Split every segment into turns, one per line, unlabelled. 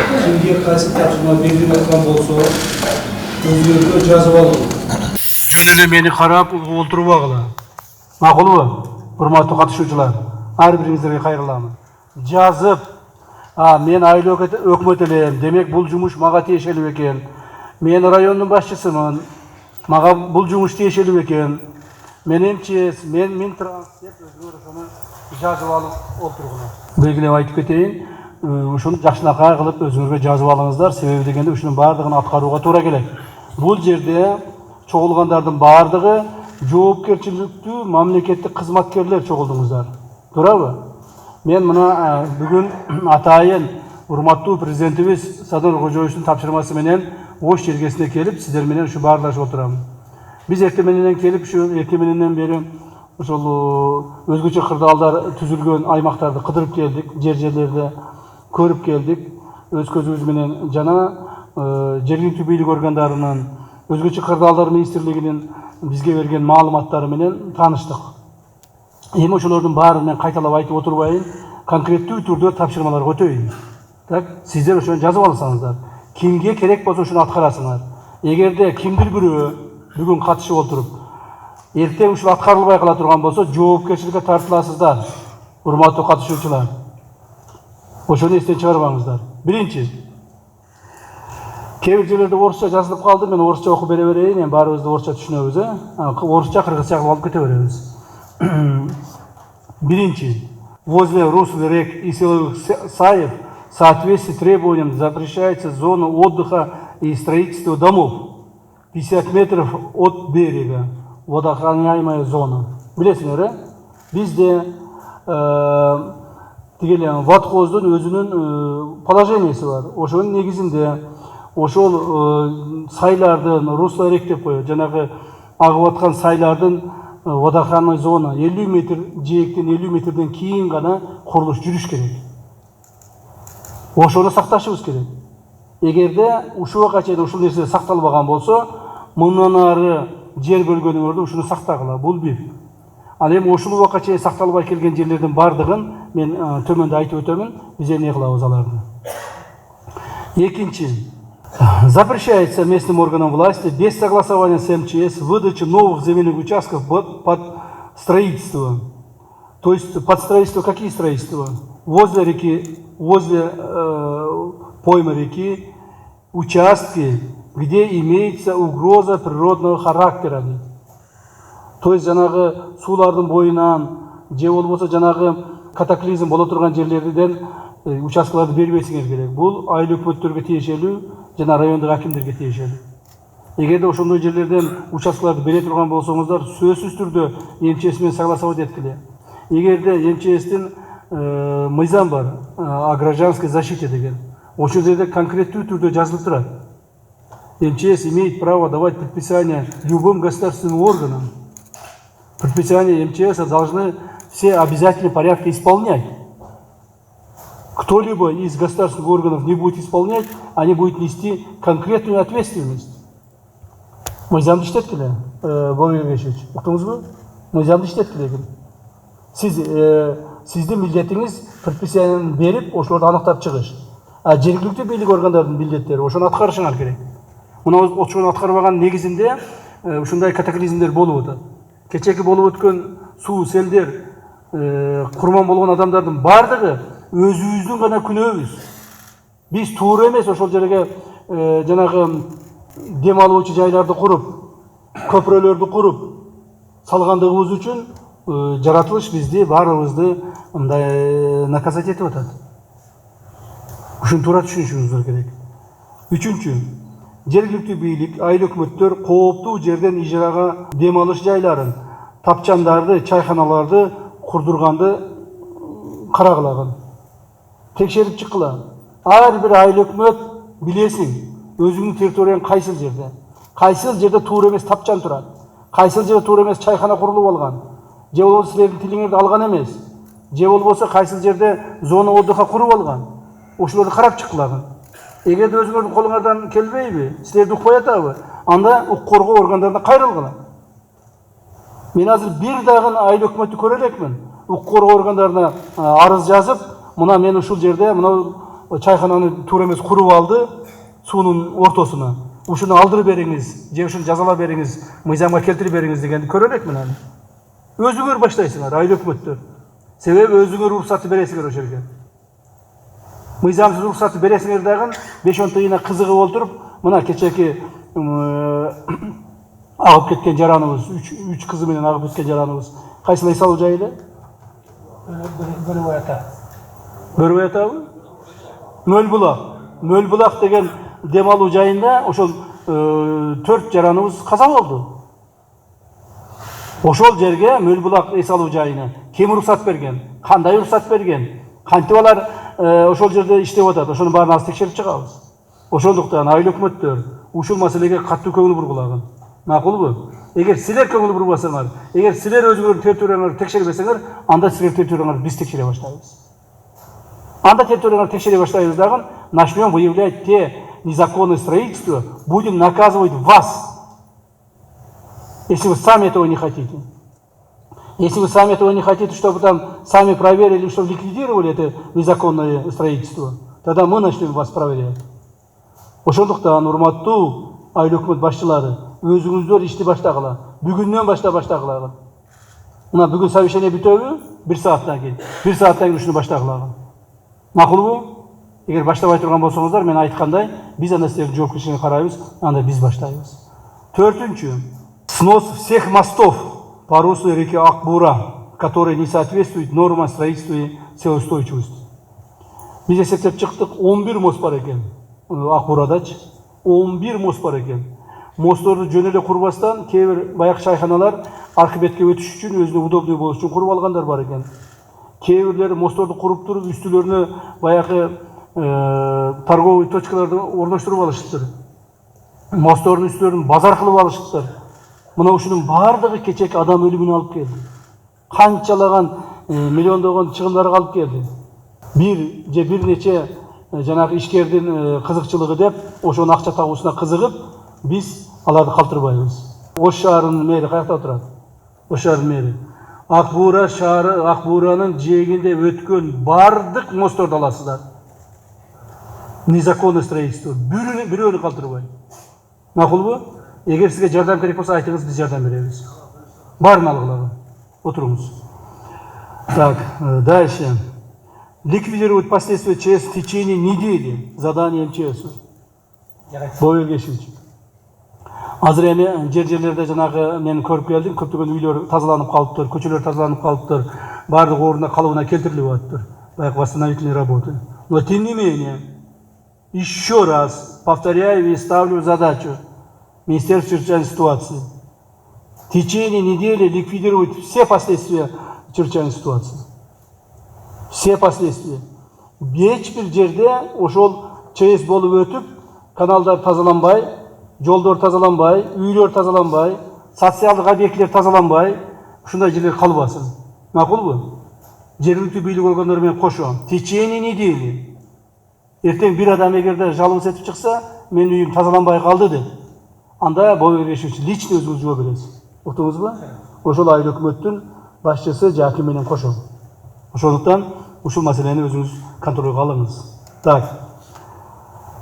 Kimге qaysi topshirma berilgan bo'lsa, o'zingizga yozib oling. Jön ele meni qarab o'ltirib og'la. Ma'qulmi? Hurmatli qatnashuvchilar, har biringizga qayrilaman. Жазып, мен айлық өкмөт элем, демек бұл жұмыш маға тиешелүү экен. Мен райондун башчысымын, мага бул жумуш тиешелүү экен. Менимче, мен Минтранс деп өзгөрүшүнө жазып алып отургула. Белгилеп айтып кетейин, ушуну жакшынакай кылып өзүңөргө жазып алыңыздар, себеби дегенде ушунун баардыгын аткарууга туура келет. Бул жерде чогулгандардын баардыгы жоопкерчиликтүү мамлекеттик кызматкерлер чогулдуңуздар. Туурабы? Мен мына бүгүн атайын урматтуу президентибиз Садыр Кожоевичтин тапшырмасы менен Ош жергесине келип, сиздер менен ушу баарлашып отурам. Биз эртең менен келип, ушу эртең мененден бери ошол өзгөчө кырдаалдар түзүлгөн аймактарды кыдырып келдик, жерлерди көрүп келдик. Өз көзүбүз менен жана жергиликтүү бийлик органдарынын, өзгөчө кырдаалдар министрлигинин бизге берген маалыматтары менен тааныштык. Эми ошолордун баарын мен кайталап айтып отурбайын, конкреттүү түрдө тапшырмаларга өтөйүн. Так, сиздер ошону жазып алсаңыздар, кимге керек болсо ошону аткарасыңар. Эгерде кимдир бирөө бүгүн катышып отуруп, эртең ушул аткарылбай кала турган болсо, жоопкерчиликке тартыласыздар. Урматтуу катышуучулар, ошону эстен чыгарбаңыздар. Биринчи, кээ бир жерлерде орусча жазылып калды, мен орусча окуп бере берейин, эми баарыбыз да орусча түшүнөбүз, орусча, кыргызча кылып алып кете беребиз. Биринчи, возле русл рек и силовых саев в соответствии с требованиям запрещается зона отдыха и строительства домов 50 метров от берега, водоохраняемая зона. Билесиңер, бизде тигеле ватхоздун өзүнүн положениясы бар. Ошонун негизинде ошол сайлардын русло рек деп коет, жанагы агып аткан сайлардын водоохранный зона 50 метр жээктен 50 метрден кийин гана курулуш жүрүш керек. Ошону сакташыбыз керек. Эгерде ушуга чейин ушул нерсе сакталбаган болсо, мындан ары жер бөлгөнүңөрдү ушуну сактагыла. Бул бир. Ал эми ушул убакка чейин сакталбай келген жерлердин бардыгын мен төмөндө айтып өтөмүн, биз эмне кылабыз аларды. Экинчи, запрещается местным органам власти без согласования с МЧС выдача новых земельных участков под строительство. То есть под строительство какие строительства? Возле реки, возле поймы реки, участки, где имеется угроза природного характера. То есть жанагы суулардын боюнан, же болбосо жанагы катаклизм боло турган жерлерден участкаларды бербесиңер керек. Бул айыл өкмөттөргө тиешелүү, жана райондук акимдерге тиешелүү. Эгерде ошондой жерлерден участкаларды бере турган болсоңуздар, сөзсүз түрдө МЧС менен согласовать эткиле. Эгерде МЧСтин мыйзам бар, о гражданской защите деген. Ошол жерде конкреттүү түрдө жазылып турат. МЧС имеет право давать предписания любым государственным органам. Предписания МЧС должны все обязательно в порядке исполнять. Кто-либо из государственных органов не будет исполнять, они будут нести конкретную ответственность. Мыйзамды иштеткиле, Владимир Вячеславович, уктуңузбу? Мыйзамды иштеткиле. Сиздин милдетиңиз предписанияны берип, ошолорду аныктап чыгыш. А жергиликтүү бийлик органдарынын милдеттери ошону аткарышыңар керек. Мына ошону аткарбаган негизинде ушундай катаклизмдер болуп атат. Кечеки болуп өткөн суу селдер, курман болгон адамдардын бардыгы өзүбүздүн гана күнөөбүз. Биз туура эмес ошол жерге жанагы дем алуучу жайларды куруп, көпүрөлөрдү куруп салгандыгыбыз үчүн жаратылыш бизди баарыбызды мындай наказать этип атат. Ушуну туура түшүнүшүңүздөр керек. Үчүнчү, жергиликтүү бийлик, айыл өкмөттөр кооптуу жерден ижарага дем алыш жайларын, тапчандарды, чайханаларды курдурганды карагылаган. Текшерип чыккыла. Ар бир айыл өкмөт билесиң, өзүңдүн территорияң кайсыл жерде туура эмес тапчан турат, кайсыл жерде туура эмес чайхана курулуп алган, же болбосо силердин тилиңерди алган эмес, же болбосо кайсыл жерде зона отдыха куруп алган. Ошолорду карап чыккылаган. Эгерде өзүңөрдүн колуңардан келбейби, силерди укпай атабы, анда укук коргоо органдарына кайрылгыла. Мен азыр бир дагы айыл өкмөттү көрө элекмин. Укук коргоо органдарына арыз жазып, мына мен ушул жерде мына чайхананы туура эмес куруп алды суунун ортосуна. Ушуну алдырып бериңиз, же ушуну жазалап бериңиз, мыйзамга келтирип бериңиз дегенди көрө элекмин аны. Өзүңөр баштайсыңар, айыл өкмөттөр. Себеби өзүңөр уруксатты бересиңер ошол жерге. Мыйзамсыз уруксатты бересиңер дагы 5-10 тыйына кызыгып отуруп, мына кечеки агып кеткен жараныбыз, 3 кызы менен агып кеткен жараныбыз кайсылай салуу жайы эле? Бөрөбай атабы? Мөлбулак деген дем алуу жайында ошол 4 жараныбыз каза болду. Ошол жерге Мөлбулак эс алуу жайына ким уруксат берген? Кандай уруксат берген? Кантип алар ошол жерде иштеп атат? Ошонун баарын аз текшерип чыгабыз. Ошондуктан айыл өкмөттөр ушул маселеге катуу көңүл бургулагын. Макулбу? Эгер силер көңүл бурбасаңар, эгер силер өзүңөрдүн территорияңарды текшербесеңер, анда силер территорияңарды биз текшере баштайбыз. Анда территорияңарды текшере баштайбыз дагы, начнем выявлять те незаконные строительства, будем наказывать вас, если вы сами этого не хотите. Если вы сами этого не хотите, чтобы там сами проверили, чтобы ликвидировали это незаконное строительство, тогда мы начнем вас проверять. Ошондуктан урматтуу айыл өкмөт башчылары, өзүңүздөр ишти баштагыла. Бүгүндөн баштагыла. Мына бүгүн совещание бүтөбү? 1 сааттан кийин. 1 сааттан кийин ушуну баштагыла. Макулбу? Эгер баштабай турган болсоңуздар, мен айткандай, биз анда силердин жоопкерчилигине карайбыз, анда биз баштайбыз. 4-чү. Снос всех мостов по руслу реки Акбура, которые не соответствуют нормам строительства и целоустойчивости. Биз эсептеп чыктык, 11 мост бар экен. Акбурадачы 11 мост бар экен. Мостторду жөн эле курбастан, кээ бир баягы чайханалар архибетке өтүш үчүн, өзүнө удобный болуш үчүн куруп алгандар бар экен. Кээ бирлери мостторду куруп туруп, үстүлөрүнө баягы торговый точкаларды орноштуруп алышыптыр. Мосттордун үстүлөрүн базар кылып алышыптыр. Мына ушунун бардыгы кечеки адам өлүмүнө алып келди. Канчалаган миллиондогон чыгымдарга алып келди. Бир нече жанагы ишкердин кызыкчылыгы деп, ошонун акча табуусуна кызыгып, биз аларды калтырбайбыз. Ош шаарынын мэри каякта турат? Ош шаарынын мэри. Акбура шаары, Акбуранын жээгинде өткөн бардык мостторду аласыздар. Незаконное строительство. Бирөөнү калтырбай. Макулбу? Эгер сизге жардам керек болсо айтыңыз, биз жардам беребиз. Баарын алгыла. Отуруңуз. Так, дальше. Ликвидировать последствия ЧС в течение недели. Задание МЧС. Боюлгешүүчү. Азыр эми жерлерде жанагы мен көрүп келдим, көптөгөн үйлөр тазаланып калыптыр, көчөлөр тазаланып калыптыр, бардык ордуна калыбына келтирилип атыптыр. Баягы восстановительные работы. Но тем не менее, еще раз повторяю и ставлю задачу Министерству чрезвычайной ситуации в течение недели ликвидировать все последствия чрезвычайной ситуации. Все последствия. Эч бир жерде ошол ЧС болуп өтүп, каналдар тазаланбай, жолдор тазаланбай, үйлөр тазаланбай, социалдык объектилер тазаланбай, ушундай жерлер калбасын. Макулбу? Жергиликтүү бийлик органдары менен кошо в течение недели. Эртең бир адам эгерде жалобы этип чыкса, менин үйүм тазаланбай калды деп, анда бой беришүүчү личный өзүңүз жооп бересиз. Уктуңузбу? Ошол айыл өкмөттүн башчысы Жаким менен кошо. Ошондуктан ушул маселени өзүңүз контролго алыңыз. Так.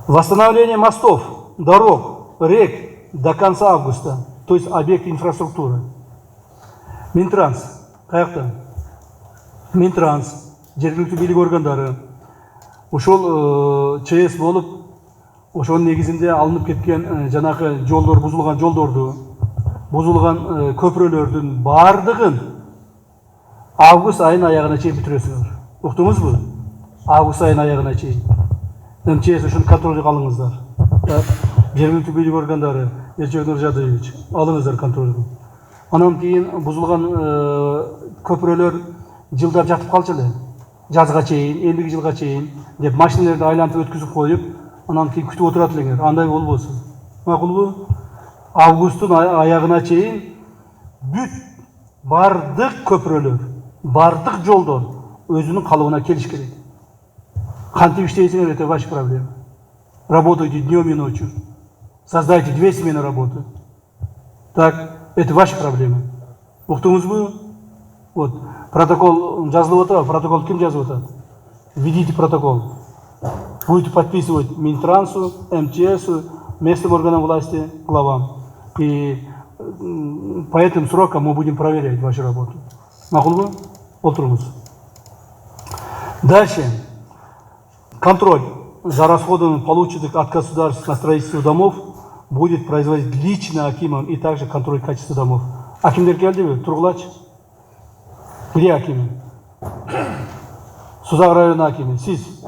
Восстановление мостов, дорог, рек до конца августа, то есть объект инфраструктуры. Минтранс, каякта? Минтранс, жергиликтүү бийлик органдары ушул ЧС болуп, ошонун негизинде алынып кеткен жанагы жолдор, бузулган жолдорду, бузулган көпүрөлөрдүн бардыгын август айынын аягына чейин бүтүрөсүңөр. Уктуңузбу? Август айынын аягына чейин. МЧС ушуну контролго алыңыздар. Жергиликтүү бийлик органдары, Элчебек Нуржадыевич, алыңыздар контролго. Анан кийин бузулган көпүрөлөр жылдар жатып калчу эле. Жазга чейин, 50 жылга чейин деп машиналарды айлантып өткүзүп коюп, анан кийин күтүп отурат элеңер. Андай болбосун. Макулбу? Августтун аягына чейин бүт бардык көпүрөлөр, бардык жолдор өзүнүн калыбына келиш керек. Кантип иштейсиңер, это ваша проблема. Работайте днем и ночью. Создайте 2 смены работы. Так, это ваша проблема. Уктуңузбу? Вот, протокол жазылып атат, протокол ким жазып атат? Введите протокол. будете подписывать Минтрансу, МЧСу, местным органам власти, главам. И по этим срокам мы будем проверять вашу работу. Мақұл ба? Дальше. Контроль за расходами, полученных от государства на строительство домов, будет производить лично акимом и также контроль качества домов. Акимдер келді бе? Тұрғылач? Где акимы? Сузақ районы акимы, сіз.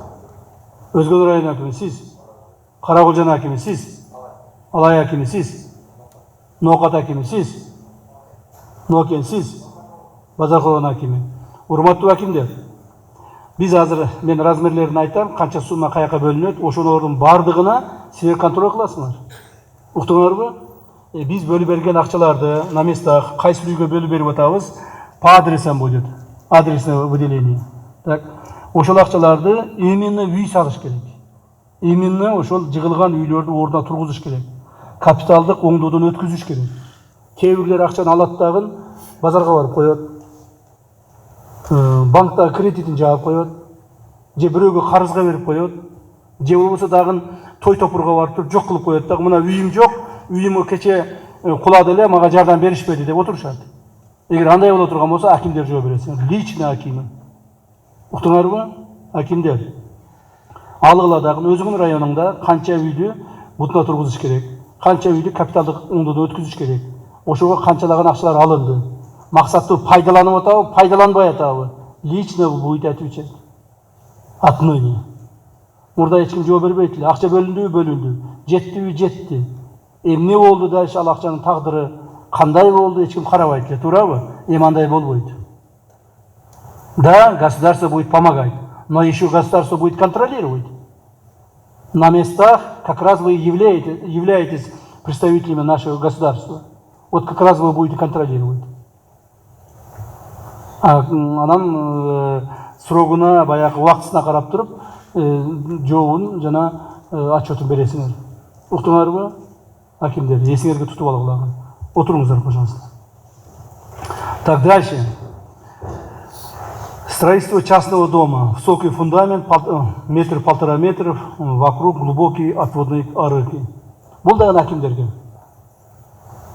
Өзгөл районы акимы, сіз. Қарақұлжан акимы, сіз. Алай акимы, сіз. Ноқат акимы, сіз. Нокен, сіз. Базарқорған акимы. Урматтуу акимдер. Біз азыр мен размерлерін айтам, қанша сумма қаяққа бөлінеді, ошолордун бардығына сіздер контроль қыласыңдар. Уктуңар бы? Біз бөліп берген ақчаларды на местах қайсы үйге бөліп беріп атабыз, по адресам будет. Адресное выделение. Так, ошол ақчаларды именно үй салыш керек. Именно ошол жығылған үйлерді орнына тұрғызыш керек. Капиталдық оңдоодон өткүзүш керек. Кейбірлер ақчаны алат дагы базарға барып коет. Банктағы кредитин жаап коет. Же бирөөгө карызга берип коет. Же болбосо дагы той топурга барып туруп жок кылып коет. Дагы мына үйүм жок, үйүмө кече кулады эле, мага жардам беришпеди деп отурушат. Эгер андай боло турган болсо акимдер жооп бересиңер. Лично акимы. Уктуңарбы? Акимдер. Алгыла дагы өзүңүн районуңда канча үйдү бутуна тургузуш керек, канча үйдү капиталдык оңдоодо өткүзүш керек. Ошого канчалаган акчалар алынды. Максаттуу пайдаланып атабы, пайдаланбай атабы. Лично вы будете отвечать. Отныне. Мурда эч ким жооп бербейт эле. Акча бөлүндүбү, бөлүндү. Жеттиби, жетти. Эмне болду дальше ал акчанын тагдыры кандай болду, эч ким карабайт эле, туурабы? Эми андай болбойт. Да, государство будет помогать, но еще государство будет контролировать. На местах как раз вы являетесь представителями нашего государства. Вот как раз вы будете контролировать. Анан срогуна, баягы убактысына карап туруп, жообун жана отчетун бересиңер. Уктуңарбы? Акимдер, эсиңерге тутуп алгыла. Отуруңуздар, пожалуйста. Так, дальше. Строительство частного дома. Высокий фундамент, метр, 1,5 метров, вокруг глубокие отводные арыки. Бұл дагы акимдерге.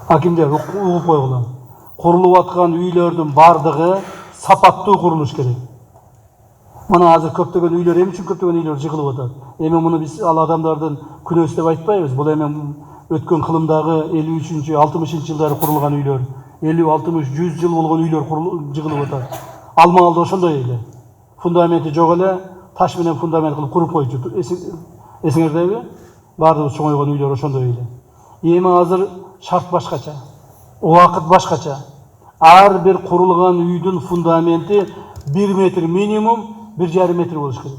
Акимдер угуп койгула. Курулуп аткан үйлөрдүн бардыгы сапаттуу курулуш керек. Мына азыр көптөгөн үйлөр, эмне үчүн көптөгөн үйлөр жыгылып атат? Эми муну биз ал адамдардын күнөөсү деп айтпайбыз. Бул эми өткөн кылымдагы 53-60 жылдары курулган үйлөр, 50-60, 100 жыл болгон үйлөр жыгылып атат. Алмалды ошондой эле. Фундаменти жок эле, таш менен фундамент кылып куруп койчу. Эсиңердеби? Бардыгы чоңойгон үйлөр ошондой эле. Эми азыр шарт башкача. Убакыт башкача. Ар бир курулган үйдүн фундаменти 1 метр минимум, 1,5 метр болуш керек.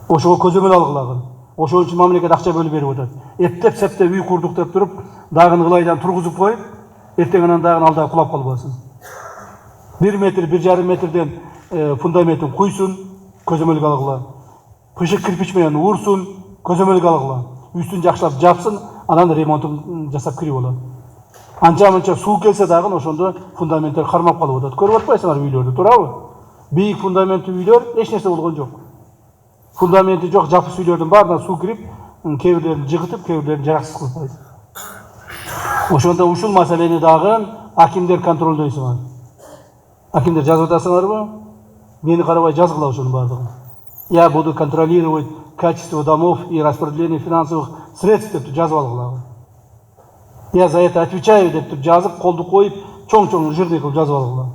Ошого көзөмөл алгылагын. Ошол үчүн мамлекет акча бөлүп берип атат. Эптеп септеп үй курдук деп туруп, дагы ылайдан тургузуп коюп, эртең анан дагы алда кулап калбасын. 1 метр, 1,5 метрден фундаментин куйсун, көзөмөлгө алгыла. Пышык кирпич менен урсун, көзөмөлгө алгыла. Үстүн жакшылап жапсын, анан ремонтун жасап кирип болот. Анча-мынча суу келсе дагы ошондо фундаменттер кармап калып атат. Көрүп атпайсыңар үйлөрдү, туурабы? Бийик фундаменттүү үйлөр эч нерсе болгон жок. Фундаменти жок жапыс үйлөрдүн баарына суу кирип, кээ-бирлерин жыгытып, кээ-бирлерин жараксыз кылып койду. Ошондо ушул маселени дагы акимдер контролдойсуңар. Акимдер жазып атасыңарбы? Мени карабай жазгыла ошонун баардыгын. Я буду контролировать качество домов и распределение финансовых средств деп жазып алгыла. Я за это отвечаю деп жазып, колду коюп, чоң-чоң жирный кылып жазып алгыла.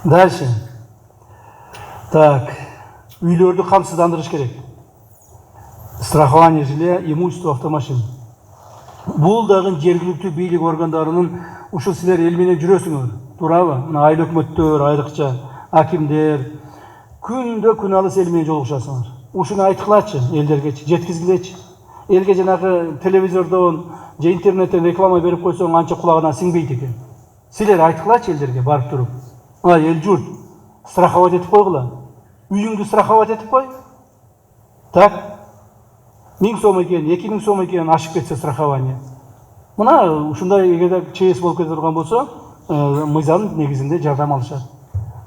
Дальше. Так, үйлөрдү камсыздандырыш керек. Страхование жилья, имущество, автомашин. Бул дагы жергиликтүү бийлик органдарынын ушул силер эл менен жүрөсүңөр. Туурабы? Мына айыл өкмөттөр, айрыкча акимдер күндө күн алыс эл менен жолугушасыңар. Ушуну айткылачы элдергечи, жеткизгилечи. Элге жанагы телевизордон же интернеттен реклама берип койсоң анча кулагына сиңбейт экен. Силер айткылачы элдерге барып туруп. Эл журт страховать этип койгула. Үйүңдү страховать этип кой. Так. 1000 сом экен, 2000 сом экен ашып кетсе страхование. Мына ушундай эгерде ЧС болуп кете турган болсо, мыйзам негизинде жардам алышат.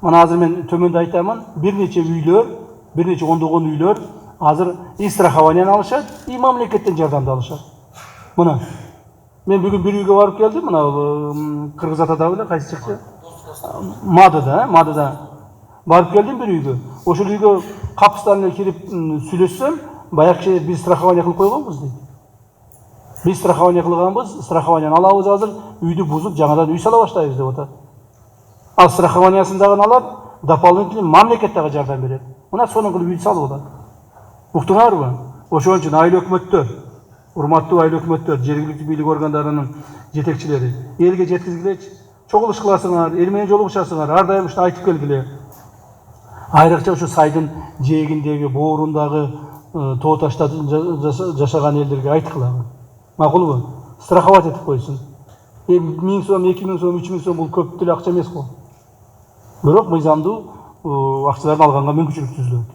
Мына азыр мен төмөндө айтамын, бир нече үйлөр бир нече ондогон үйлөр азыр и страхованияны алышат, и мамлекеттен жардамды алышат. Мына мен бүгүн бир үйгө барып келдим, мына Кыргыз Атада эле кайсы чыкчы? Мадыда. Барып келдим бир үйгө. Ошол үйгө капыстан эле кирип сүйлөшсөм, баягы биз страхование кылып койгонбуз дейт. Биз страхование кылганбыз, страхованияны алабыз азыр, үйдү бузуп жаңадан үй сала баштайбыз деп атат. Ал страхованиясын дагы алат, дополнительный мамлекет дагы жардам берет. Мына сонун кылып үй салып атат. Уктуңарбы? Ошон үчүн айыл өкмөттөр, урматтуу айыл өкмөттөр, жергиликтүү бийлик органдарынын жетекчилери элге жеткизгилечи, чогулуш кыласыңар, эл менен жолугушасыңар, ар дайым ушуну айтып келгиле. Айрыкча ушу сайдын жээгиндеги, боорундагы тоо ташта жашаган элдерге айткыла. Макулбу? Страховать этип койсун. 1000 сом, 2000 сом, 3000 сом бул көп деле акча эмес го. Бирок мыйзамдуу акчаларды алганга мүмкүнчүлүк түзүлөт.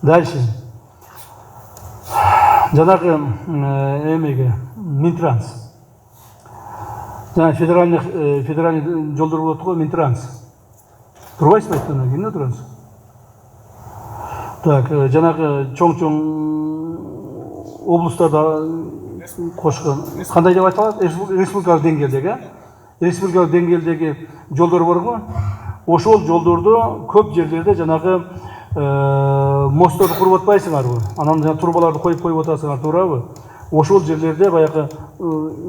Дальше. Жанагы эмеге Минтранс. Жана федеральный жолдор болот го Минтранс. Турбайсызбы айтканда, кимде турасыз? Так, жанагы чоң-чоң облустарда кошкон, кандай деп айтылат? Республикалык деңгээлдеги, республикалык деңгээлдеги жолдор барбы? Ошол жолдордо көп жерлерде жанагы мостторду куруп атпайсыңарбы? Анан турбаларды коюп атасыңар, туурабы? Ошол жерлерде баягы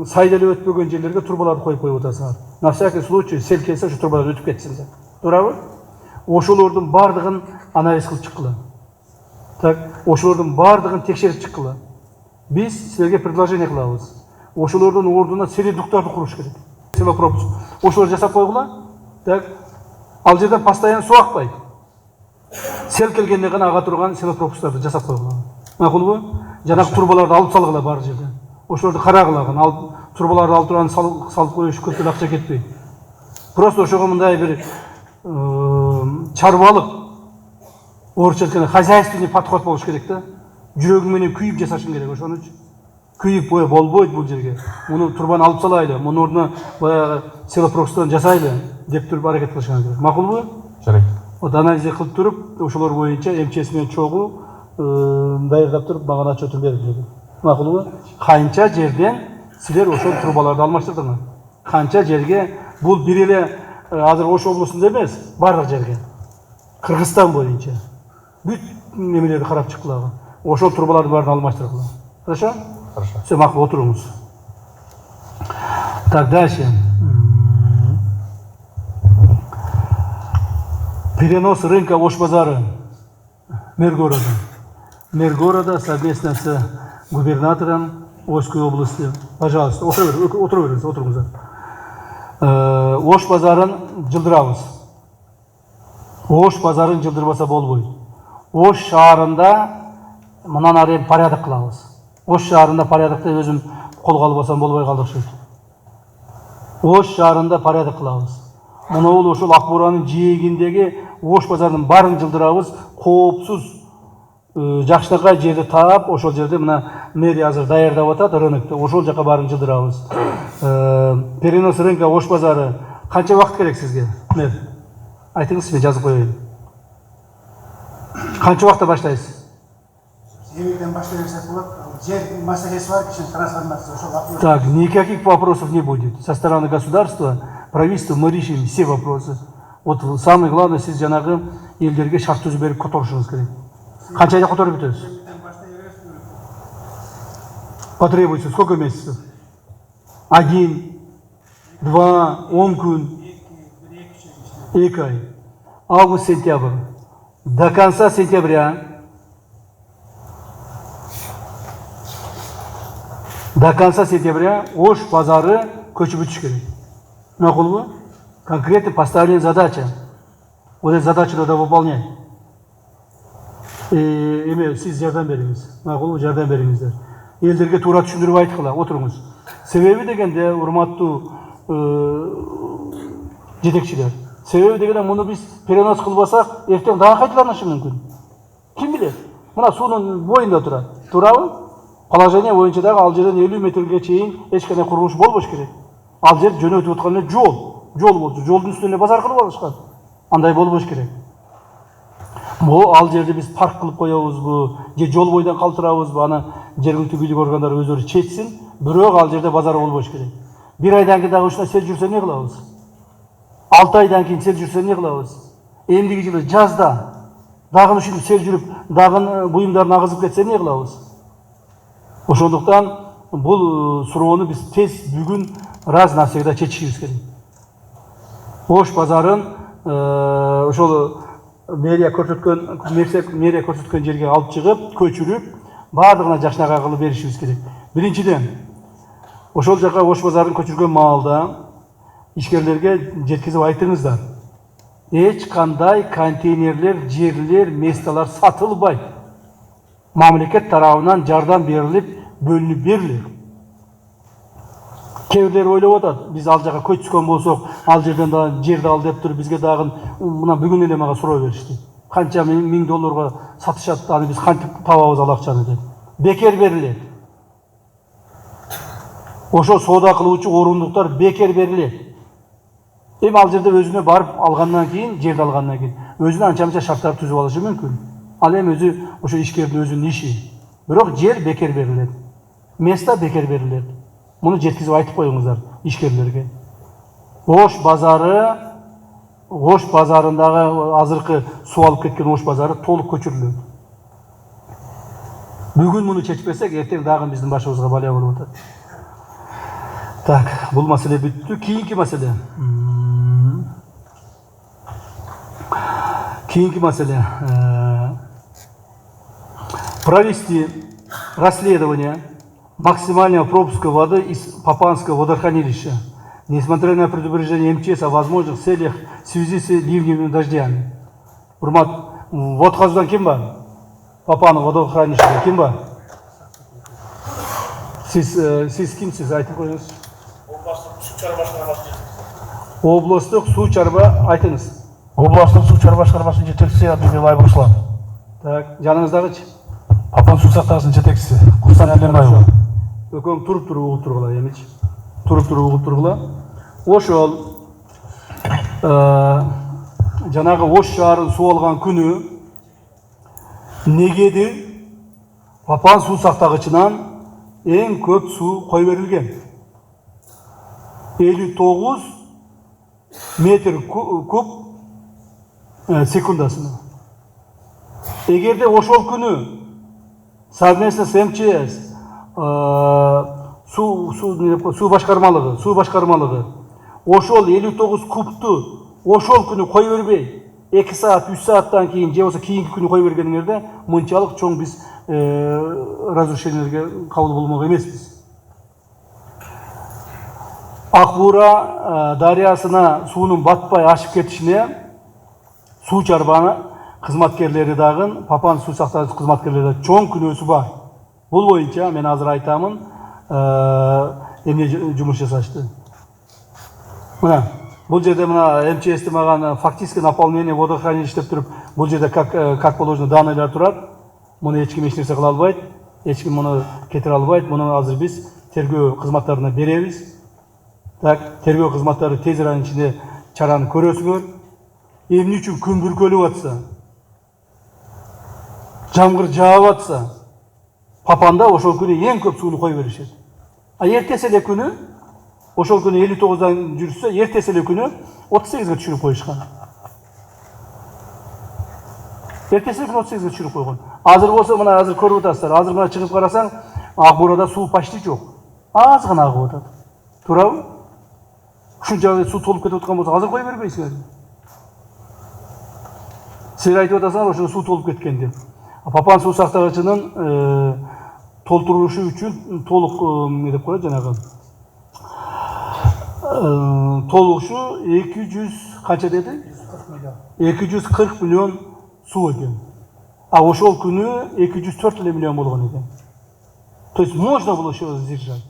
сай деле өтпөгөн жерлерге турбаларды коюп атасыңар. На всякий случай сел келсе ушу турбалар өтүп кетсин деп. Туурабы? Ошолордун бардыгын анализ кылып чыккыла. Так, ошолордун бардыгын текшерип чыккыла. Биз силерге предложение кылабыз. Ошолордун ордуна селедуктарды куруш керек. Селопропуск. Ошолорду жасап койгула. Так, ал жерден постоянно суу акпайт. Сел келгенде гана ага турган селопропусктарды жасап койгула. Макулбу? Жанагы турбаларды алып салгыла бар жерден. Ошолорду карагыла, ал турбаларды алып турган салып коюш көп деле акча кетпейт. Просто ошого мындай бир чарбалык, орусча айтканда хозяйственный подход болуш керек да. Жүрөгүң менен күйүп жасашың керек ошону үчүн. Күйүп болбойт бул жерге. Муну турбаны алып салайлы, мунун ордуна баягы селопропусктан жасайлы деп туруп аракет кылышыңар керек. Макулбу?
Жарайт.
Вот анализ кылып туруп, ошолор боюнча МЧС менен чогуу даярдап туруп мага отчетун берип берди. Макулбу? Канча жерден силер ошол турбаларды алмаштырдыңар? Канча жерге бул бир эле азыр Ош облусунда эмес, бардык жерге. Кыргызстан боюнча бүт немелерди карап чыккыла. Ошол турбаларды баарын алмаштыргыла. Хорошо?
Хорошо.
Все, макул отуруңуз. Так, дальше. Перенос рынка Ош базары Мергорода. Мергорода совместно с губернатором Ошской области. Пожалуйста, отуруңуздар. Ош базарын жылдырабыз. Ош базарын жылдырбаса болбойт. Ош шаарында мындан ары порядок кылабыз. Ош шаарында порядокты өзүм колго албасам болбой калды окшойт. Ош шаарында порядок кылабыз. Мына бул ошол Ак Бууранын жээгиндеги Ош базарынын баарын жылдырабыз. Коопсуз жакшынакай жерди таап, ошол жерде мына мэрия азыр даярдап атат рынокто. Ошол жака баарын жылдырабыз. Перенос рынка Ош базары канча убакыт керек сизге? Мэр, айтыңыз, мен жазып коеюн. Канча убакытта баштайсыз?
Сегодня баштайсыз болот. Жер маселеси бар, киши трансформация ошол вопрос.
Так, никаких вопросов не будет. Со стороны государства, правительства мы решим все вопросы. Вот самое главное, сиз жанагы элдерге шарт түзүп берип которушуңуз керек. Канча айда которуп бүтөсүз? Потребуется сколько месяцев? 1, 2, 10 күн. 2 ай. Август, сентябрь. До конца сентября. До конца сентября Ош базары көчүп бүтүш керек. Макулбу? Конкретно поставлена задача. Вот эту задачу надо выполнять. Эме сиз жардам бериңиз. Макулбу, жардам бериңиздер. Элдерге туура түшүндүрүп айткыла, отуруңуз. Себеби дегенде, урматтуу жетекчилер. Себеби дегенде муну биз перенос кылбасак, эртең дагы кайталанышы мүмкүн. Ким билет? Мына суунун боюнда турат. Туурабы? Положение боюнча дагы ал жерден 50 метрге чейин эч кандай курулуш болбош керек. Ал жер жөнөтүп аткан эле жол болчу. Жолдун үстүнө базар кылып алышкан. Андай болбош керек. Ал жерде биз парк кылып коебузбу, же жол бойдон калтырабызбы, аны жергиликтүү бийлик органдары өздөрү чечсин, бирок ал жерде базар болбош керек. Бир айдан кийин дагы ушундай сел жүрсө эмне кылабыз? 6 айдан кийин сел жүрсө эмне кылабыз? Эмдиги жылы жазда дагы ушинтип сел жүрүп, дагы буюмдарын агызып кетсе эмне кылабыз? Ошондуктан бул суроону биз тез бүгүн раз навсегда чечишибиз керек. Ош базарын ошол мэрия көрсөткөн жерге алып чыгып, көчүрүп, баардыгына жакшынакай кылып беришибиз керек. Биринчиден, ошол жака Ош базарын көчүргөн маалда ишкерлерге жеткизип айтыңыздар. Эч кандай контейнерлер, жерлер, месталар сатылбайт. Мамлекет тарабынан жардам берилип, бөлүнүп берилет. Кээ бирлер ойлоп атат, биз ал жака көчкөн болсок, ал жерден да жерди ал деп туруп бизге дагы мына бүгүн эле мага суроо беришти. Канча миң долларга сатышат, аны биз кантип табабыз ал акчаны деп. Бекер берилет. Ошо соода кылуучу орундуктар бекер берилет. Эми ал жерде өзүнө барып алгандан кийин, жерди алгандан кийин өзүнө анча-мынча шарттар түзүп алышы мүмкүн. Ал эми өзү ошо ишкердин өзүнүн иши. Бирок жер бекер берилет. Место бекер берилет. Муну жеткизип айтып коюңуздар ишкерлерге. Ош базарындагы азыркы суу алып кеткен Ош базары толук көчүрүлөт. Бүгүн муну чечпесек, эртең дагы биздин башыбызга балия болуп атат. Так, бул маселе бүттү. Кийинки маселе. Провести расследование максимального пропуска воды из Папанского водохранилища, несмотря на предупреждение МЧС о возможных целях в связи с ливневыми дождями. Урмат, водхоздан ким бар? Папаны водохранилищеде ким бар? Сиз кимсиз? Айтып коюңуз. Областық су чарба айтыңыз.
Областық су чарба башкармасынын жетекчиси Абдуллаев Руслан.
Так, жаныңыздагычы?
Папан су сактагычынын жетекчиси Курсан Элембаева.
Өкөң туруп угуп тургула эмичи? Туруп угуп тургула. Ошол жанагы Ош шаарын суу алган күнү негеди Папан суу сактагычынан эң көп суу кой берилген. 59 метр куб секундасына. Эгерде ошол күнү совместно с МЧС суу башкармалыгы ошол 59 кубту ошол күнү кой бербей 2 саат 3 сааттан кийин же болсо кийинки күнү кой бергениңерде мынчалык чоң биз разрушениелерге кабыл болмок эмеспиз. Ак Буура дарыясына суунун батпай ашып кетишине суу чарбаны кызматкерлери дагы, Папан суу сактагыч кызматкерлери чоң күнөөсү бар. Бул боюнча мен азыр айтамын, эмне жумуш жасашты. Мына бул жерде мына МЧСти мага фактически наполнение водохранилища деп туруп, бул жерде как положено данныйлар турат. Муну эч ким эч нерсе кыла албайт, эч ким муну кетире албайт. Муну азыр биз тергөө кызматтарына беребиз. Так, тергөө кызматтары тез аранын ичинде чараны көрөсүңөр. Эмне үчүн күн бүркөлүп атса, жамгыр жаап атса, Папанда ошол күнү эң көп сууну кой беришет. А эртеси эле күнү, ошол күнү 59дан жүрсө, эртеси эле күнү 38ге түшүрүп коюшкан. Эртеси эле күнү 38ге түшүрүп койгон. Азыр болсо мына азыр көрүп атасыздар. Азыр мына чыгып карасаң, Ак Буурада суу почти жок. Аз гана агып атат. Туурабы? Ушунча суу толуп кетип аткан болсо, азыр кой бербейсиңер. Силер айтып атасыңар, ошо суу толуп кеткен деп. Папан суу сактагычынын толтурушу үчүн толук не деп коет жанагы. Толугушу 200 канча деди? 240 миллион суу экен. А ошол күнү 204 миллион болгон экен. То есть можно было еще сдержать.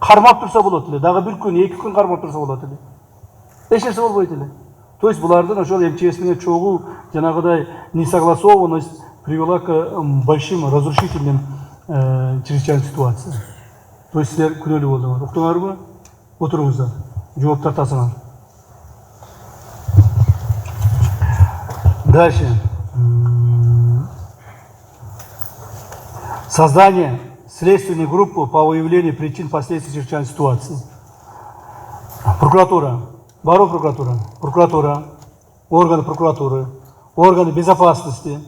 Кармап турса болот эле, дагы бир күн, 2 күн кармап турса болот эле. Эч нерсе болбойт эле. То есть булардын ошол МЧС менен чогуу жанагыдай несогласованность привела к большим разрушительным чрезвычайным ситуациям. То есть силер күнөөлүү болдуңар. Уктуңарбы? Отуруңуздар. Жооп тартасыңар. Дальше. Создание следственной группы по выявлению причин последствий чрезвычайной ситуации. Прокуратура, прокуратура, органы прокуратуры, органы безопасности,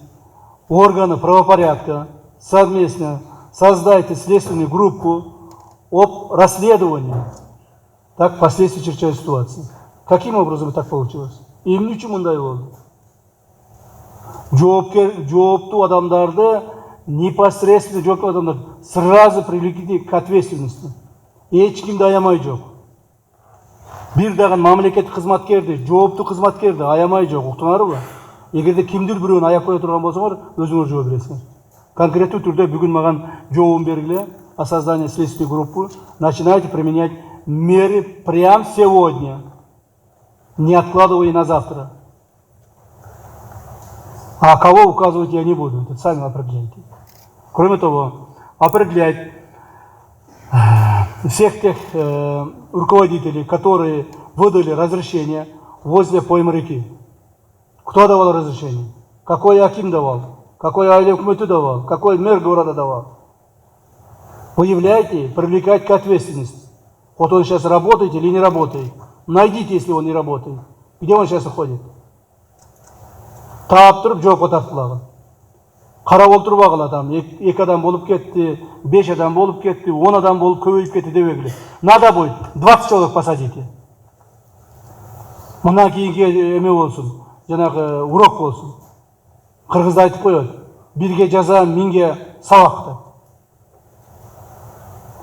органы правопорядка совместно создайте следственную группу об расследовании последствий чрезвычайной ситуации. Каким образом так получилось? Эмне үчүн мындай болду? Жооптуу адамдарды непосредственно жооптуу адамдар сразу привлекли к ответственности. Эч кимди аямай жок. Бир дагы мамлекеттик кызматкерди, жооптуу кызматкерди аямай жок. Уктуңарбы? Эгерде кимдир бирөөнү аяп кое турган болсоңор, өзүңөр жооп бересиңер. Конкреттүү түрдө бүгүн маган жообун бергиле о создании следственной группы. Начинайте применять меры прямо сегодня, не откладывая на завтра. А кого указывать я не буду, это сами определяйте. Кроме того, определять всех тех руководителей, которые выдали разрешение возле поймы реки. Кто давал разрешение? Какой аким давал? Какой айле өкмөтү давал? Какой мэр города давал? Выявляйте, привлекать к ответственности. Вот он сейчас работает или не работает. Найдите, если он не работает. Где он сейчас уходит? Таап туруп жоопко тартылагын. Карап олтурбагыла адам. 2 адам болуп кетти, 5 адам болуп кетти, 10 адам болуп көбөйүп кетти дебегиле. Надо будет 20 человек посадите. Мындан кийинки эме болсун, жанагы урок болсун. Кыргызда айтып коет. Бирге жаза, миңге сабак деп.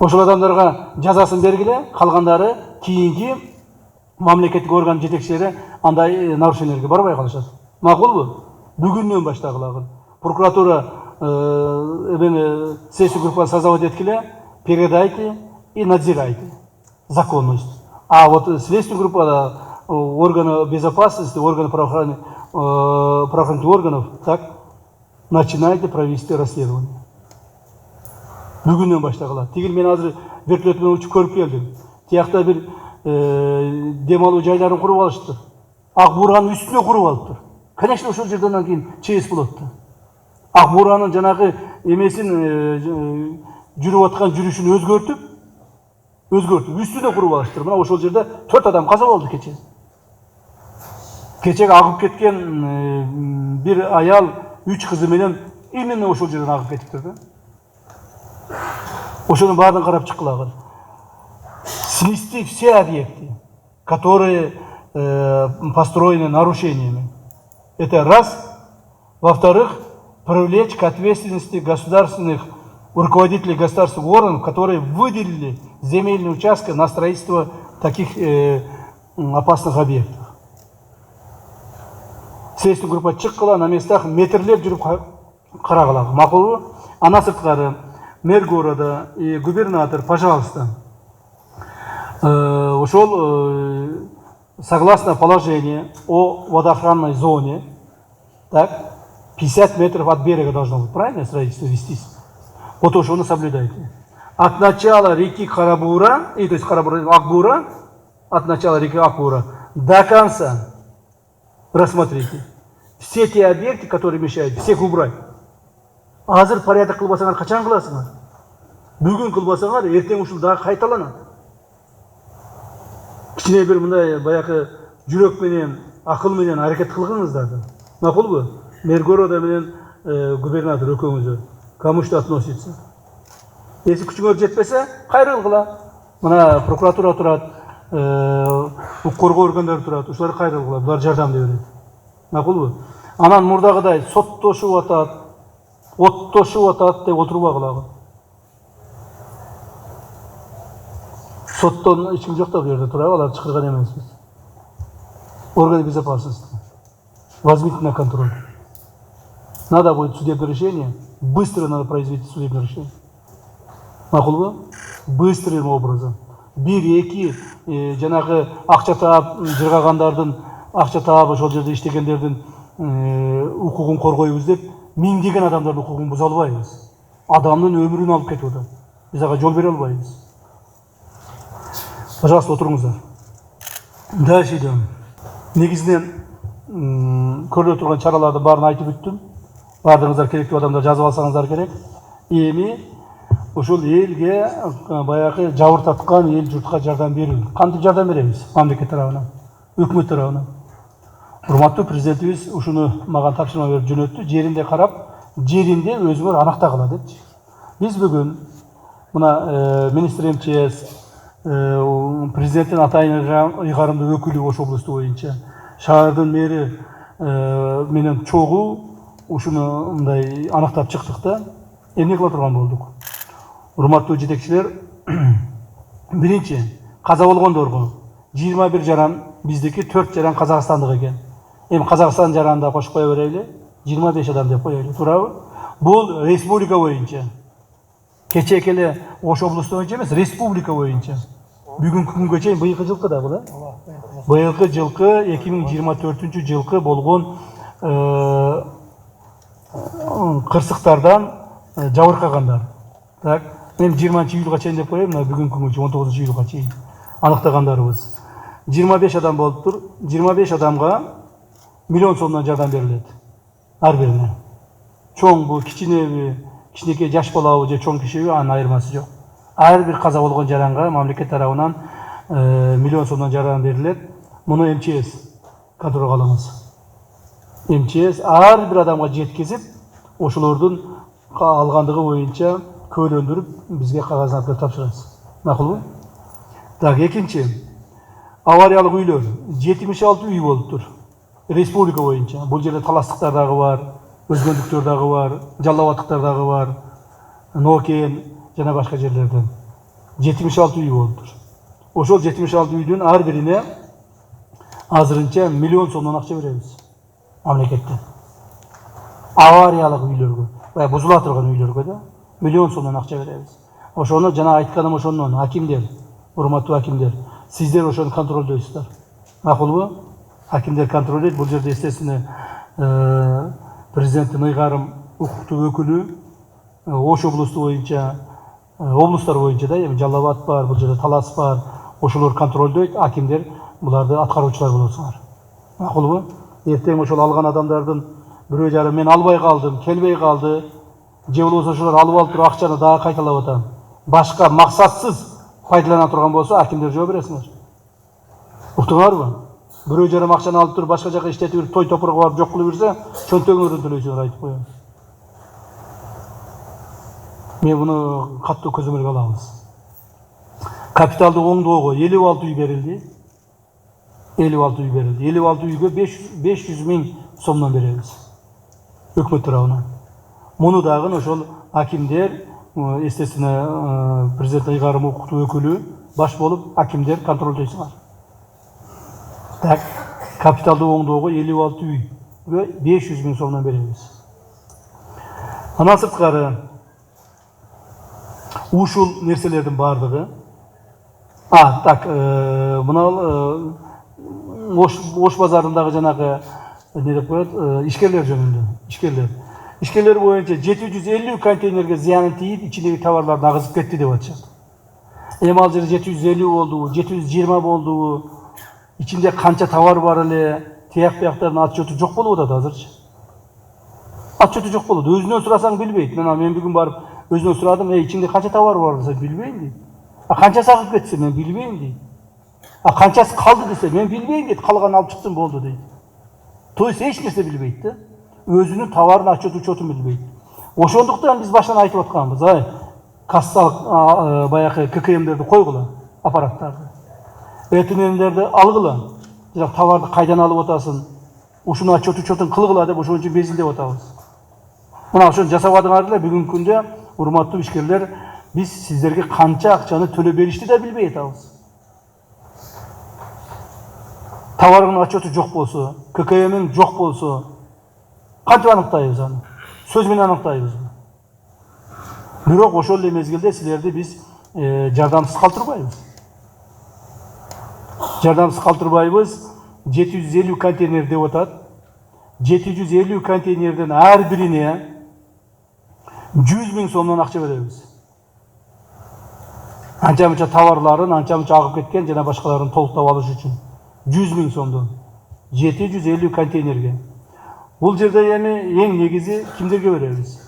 Ошол адамдарга жазасын бергиле, калгандары кийинки мамлекеттик орган жетекчилери андай нарушениелерге барбай калышат. Макулбу? Бүгүннөн баштагылагын. Прокуратура сессию группа создавать эткиле, передайте и надзирайте законность. А вот следственная группа органы безопасности, органы правоохранительных органов, так, начинайте провести расследование. Бүгүннөн баштагыла. Тигил мен азыр вертолет менен учуп көрүп келдим. Тиякта бир дем алуу жайларын куруп алышты. Ак Буранын үстүнө куруп алыптыр. Конечно, ошол жерден кийин ЧС болот да. Ак Буранын жанагы эмесин жүрүп аткан жүрүшүн өзгөртүп үстүнө куруп алыштыр. Мына ошол жерде 4 адам каза болду кече. Кечеге агып кеткен бир аял 3 кызы менен именно ошол жерден агып кетиптир да. Ошонун баарын карап чыккылагы. Снести все объекты, которые построены нарушениями. Это раз. Во-вторых, привлечь к ответственности государственных руководителей государственных органов, которые выделили земельные участки на строительство таких опасных объектов. Следственная группа чыккыла, на местах метрлеп жүрүп карагыла. Макулбу? Ана сырткары, мэр города и губернатор, пожалуйста, ушел согласно положению о водоохранной зоне, так, 50 метров от берега должно быть, правильно, строительство вестись? Вот уж вы соблюдайте. От начала реки Харабура, то есть Акбура, от начала реки Акбура до конца рассмотрите. Все те объекты, которые мешают, всех убрать. Азыр порядок кылбасаңар качан кыласыңар? Бүгүн кылбасаңар, эртең ушул дагы кайталанат. Кичине бир мындай баягы жүрөк менен, акыл менен аракет кылгыңыздар да. Макулбу? Мэр города менен губернатор экөөңүздөр. Кому что относится? Если күчүңөр жетпесе, кайрылгыла. Мына прокуратура турат, укук коргоо органдары турат, ушулар кайрылгыла, булар жардам берет. Макулбу? Анан мурдагыдай соттошуп атат, оттошуп атат деп отурбагыла. Соттон эч ким жок да бул жерде турабы, алар чакырган эмеспиз. Органы безопасности. Возьмите на контроль. Надо будет судебное решение, быстро надо произвести судебное решение. Макулбу? Быстрым образом. Бир-эки жанагы акча таап жыргагандардын, акча таап ошол жерде иштегендердин укугун коргойбуз деп, миңдеген адамдардын укугун буза албайбыз. Адамдын өмүрүн алып кетип атат. Биз ага жол бере албайбыз. Пожалуйста, отуруңуздар. Дальше идем. Негизинен көрүлө турган чараларды баарын айтып бүттүм. Бардыңыздар керектүү адамдар жазып алсаңыздар керек. эми ошол элге баягы жабыртаткан эл журтка жардам берүү. Кантип жардам беребиз? Мамлекет тарабынан, өкмөт тарабынан. Урматтуу президентибиз ушуну мага тапшырма берип жөнөттү. Жеринде карап, жеринде өзүңөр анактагыла депчи. Биз бүгүн мына министр МЧС, президенттин атайын ыйгарымдуу өкүлү Ош облусту боюнча, шаардын мэри менен чогуу ушуну мындай анактап чыктык да. Эмне кыла турган болдук? Урматтуу жетекчилер, биринчи каза болгондорго 21 жаран биздики, 4 жаран Казакстандык экен. Эми Казакстан жаранын да кошуп кое берели, 25 адам деп коелу, туурабы? Бул республика боюнча. Кечээ эле Ош облусту боюнча эмес, республика боюнча. Бүгүнкү күнгө чейин быйылкы жылкы да бул, быйылкы жылкы 2024 жылкы болгон кырсыктардан жабыркагандар. Так, мен 20-июлга чейин деп коеюн, мына бүгүнкү күнгө 19-июлга чейин аныктагандарыбыз 25 адам болуптур. 25 адамга миллион сомдон жардам берилет. Ар бирине. Чоң бу, кичинеби, кичинекей жаш балабы же чоң кишиби, анын айырмасы жок. Ар бир каза болгон жаранга мамлекет тарабынан миллион сомдон жардам берилет. Муну МЧС контролго алабыз. МЧС ар бир адамга жеткизип, ошолордун алгандыгы боюнча көйлөндүрүп бизге кагазын алып тапшырабыз. Макулбу? Так, экинчи, авариялык үйлөр 76 үй болуптур. Республика боюнча. Бул жерде таластыктар дагы бар, өзгөндүктөр дагы бар, жалал абадтыктар дагы бар, Нокен жана башка жерлерден 76 үй болуптур. Ошол 76 үйдүн ар бирине азырынча миллион сомдон акча беребиз мамлекеттен. Авариялык үйлөргө, баягы бузула турган үйлөргө да миллион сомдон акча беребиз. Ошону жана айтканым ошондон, акимдер, урматтуу акимдер, сиздер ошону контролдойсуздар. Макулбу? Акимдер контролдойт. Бул жерде естественно президенттин ыйгарым укуктуу өкүлү Ош облусту боюнча, облустар боюнча да, эми Жалал Абад бар, бул жерде Талас бар, ошолор контролдойт, акимдер буларды аткаруучулар болосуңар. Макулбу? Эртең ошол алган адамдардын бирөө жары мен албай калдым, келбей калды, же болбосо ошолор алып алып туруп акчаны дагы кайталап атам. Башка максатсыз пайдалана турган болсо акимдер жооп бересиңер. Уктуңарбы? Бирөө жарым акчаны алып туруп башка жака иштетип берип, той топурга барып жок кылып берсе, чөнтөгүңөрдөн төлөйсүңөр, айтып коем. Мен буну катуу көзөмөлгө алабыз. Капиталды оңдоого 56 үй берилди. 56 үй берилди. 56 үйгө 500 миң сомдон беребиз. Өкмөт тарабынан. Муну дагы ошол акимдер, естественно, президент ыйгарым укуктуу өкүлү баш болуп, акимдер контролдойсуңар. Так, капиталды оңдоого 56 үйгө 500 миң сомдон беребиз. Андан сырткары ушул нерселердин бардыгы, так, мына Ош базарындагы жанагы не деп коет, ишкерлер жөнүндө. Ишкерлер боюнча 750 контейнерге зыянын тийип, ичиндеги товарларды агызып кетти деп атышат. Эми ал жерде 750 болдубу, 720 болдубу, ичинде канча товар бар эле, тияк бияктардын отчету жок болуп атат азырчы. Отчету жок болот. Өзүнөн сурасаң билбейт. Мен бүгүн барып өзүнөн сурадым, ичинде канча товар бар десе билбейм дейт. Канчасы агып кетсе мен билбейм дейт. Канчасы калды десе мен билбейм дейт. Калганын алып чыктым болду дейт. То есть эч нерсе билбейт да. Өзүнүн товарынын отчетун билбейт. Ошондуктан биз башынан айтып атканбыз, кассалык баягы ККМдерди койгула, аппараттарды. ЭТНМдерди алгыла. Бирок товарды кайдан алып атасың? Ушуну отчетун кылгыла деп ошон үчүн безилдеп атабыз. Мына ошону жасабадыңар эле, бүгүнкү күндө урматтуу ишкерлер, биз сиздерге канча акчаны төлөп беришти да билбей атабыз. Товарыңдын отчету жок болсо, ККМиң жок болсо, кантип аныктайбыз аны? Сөз менен аныктайбыз. Бирок ошол эле мезгилде силерди биз жардамсыз калтырбайбыз. Жардамсыз калтырбайбыз. 750 контейнер деп атат. 750 контейнерден ар бирине 100 миң сомдон акча беребиз. Анча-мынча товарларын, анча-мынча агып кеткен жана башкаларын толуктап алыш үчүн 100 миң сомдон 750 контейнерге. Бул жерде эми эң негизи кимдерге беребиз?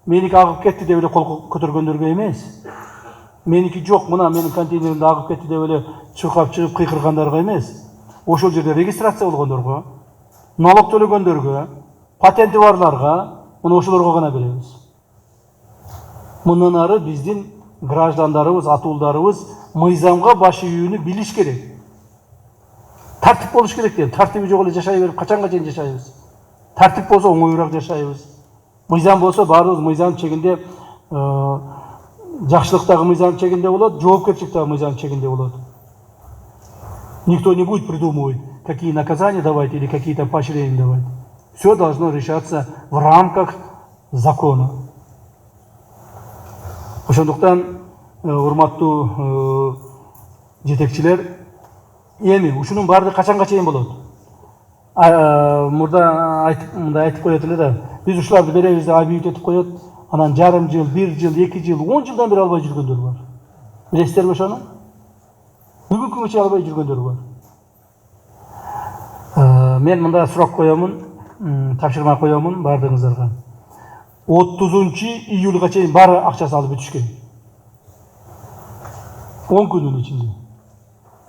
Меники агып кетти деп эле кол көтөргөндөргө эмес. Меники жок, мына менин контейнеримде агып кетти деп эле чуркап чыгып кыйкыргандарга эмес. Ошол жерде регистрация болгондорго, налог төлөгөндөргө, патенти барларга, мына ошолорго гана беребиз. Мындан ары биздин граждандарыбыз, атуулдарыбыз мыйзамга баш ийүүнү билиш керек. Тартип болуш керек дейм. Тартиби жок эле жашай берип качанга чейин жашайбыз? Тартип болсо оңоюраак жашайбыз. Мыйзам болсо баарыбыз мыйзам чегинде, жакшылык дагы мыйзам чегинде болот, жоопкерчилик дагы мыйзам чегинде болот. Никто не будет придумывать, какие наказания давать или какие-то поощрения давать. Все должно решаться в рамках закона. Ошондуктан урматтуу жетекчилер, эми ушунун баардыгы качанга чейин болот? Мурда айтып коет эле да, биз ушуларды беребиз деп объявить этип коет, анан жарым жыл, 1 жыл, 2 жыл, 10 жылдан бери албай жүргөндөр бар. Билесиздерби ошону? Бүгүнкү күнгө чейин албай жүргөндөр бар. Мен мында сурак коёмун, тапшырма коёмун баардыгыңыздарга. 30-июлга чейин баары акчасы алып бүтүшкөн. 10 күнүн ичинде.